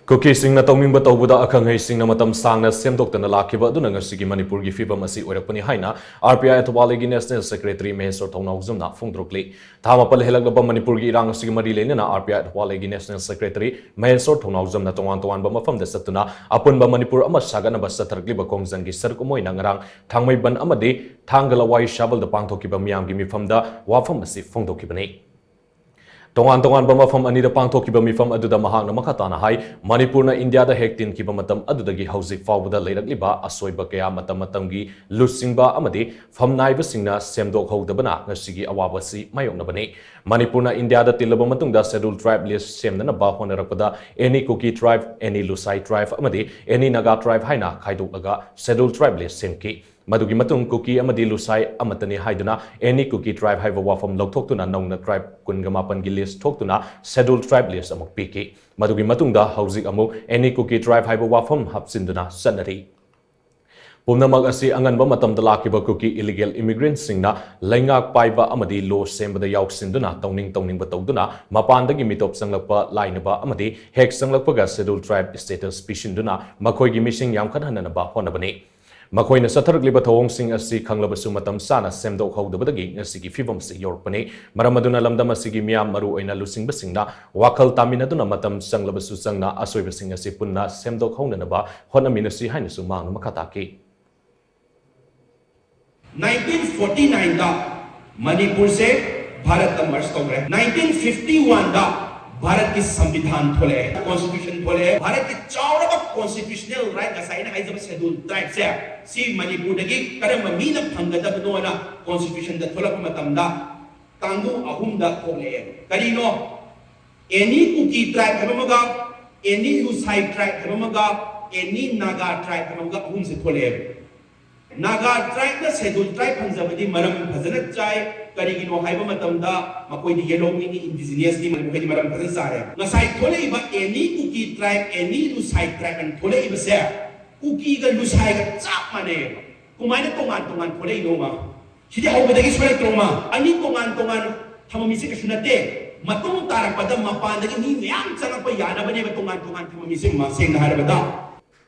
Kuki shingna touningba toubada akhang ahei shingna matam shangna shemdoktana lakkhiba aduna ngasigi Manipur'S phivam asi oirakpani haina RPI Athawale National Secretary Maheshwar Thounaojam na phongdorakli thamapal helaglaba Manipur'S irang asigi mari leinana RPI Athawale National Secretary Maheshwar Thounaojam na tongan-tonganba mafamda satuna apunba Manipur ama saganaba sathargliba khongjangi saruk moina ngarang thangmaiban amadi thangalawai shabalda pangthokiba miyamgi mifamda wafam asi phongdokibani Tongan bama ani da pangthokiba mifam aduda mahakna makhatana hai Manipur'na India da hektin kiba matam adudagi hauzik fawbada leirakliba asoiba kaya matamgi lusingba amadi famnaiba singna semdok hodabana ngasigi awabasi mayoknabani Manipur'na India da tilaba matungda scheduled tribe list semnana ba honarakpada any Kuki tribe any Lusai tribe amadi any Naga tribe haina khaidoklaga scheduled tribe list semki Madugi matung Kuki amadi Lusai amatani haiduna any Kuki tribe haiba wafam loktoktuna nongna tribe kungamapan gi list thoktuna scheduled tribe list amuk piki Madugi matungda hauzik amuk any Kuki tribe haiba wafam hapsinduna sanari Pumnamak asi anganba matamda lakkhiba Kuki illegal immigrants singna laingak paiba amadi law sembada yauksinduna touningba tawduna mapandagi mitop sanglakpa lainaba amadi hek sanglakpaga scheduled tribe status pishinduna makoigi missing yamkhanhanaba honabani Makoina sathargliba thawongsin asi khanglabasu matam sana semdok hodabadagi ngasigi phivam si yorpani maramaduna lamdam asigi miyam maru oina lusingbasingna wakhal taminaduna matam sanglabasu sangna asoibasing asi punna semdok honanaba honaminasi hainasu mangna makhataki 1949 da Manipur से भारत का मर्ज हो गए 1951 da Bharat की संविधान खोले constitution खोले भारत के Chavda constitutional right assign है जब शेड्यूल ट्राइब से सी मणिपुर दगी करम मीना फंगदबनो ना कॉन्स्टिट्यूशन द थोलक मतमदा कांगू अहुम द खोले करिनो एनी कुकी ट्राइब हमगा एनी लुसाई ट्राइब हमगा एनी नागा ट्राइब हमगा अहुम से खोले Naga tribe na scheduled tribe hangjabadi maram phajana chai karigino haiba matamda makoi di yellow ni indigenous ni makoi di maram phajana sare ngasai thole iba any Kuki tribe any Lusai tribe and thole iba se Kuki ga Lusai ga chap mane kumaina tongan thole ino ma sidi hauba dagi sore troma ani tongan thamami se kasunate matung tarak pada mapandagi ni yang changpa yana bane tongan thamami se ma seng harabada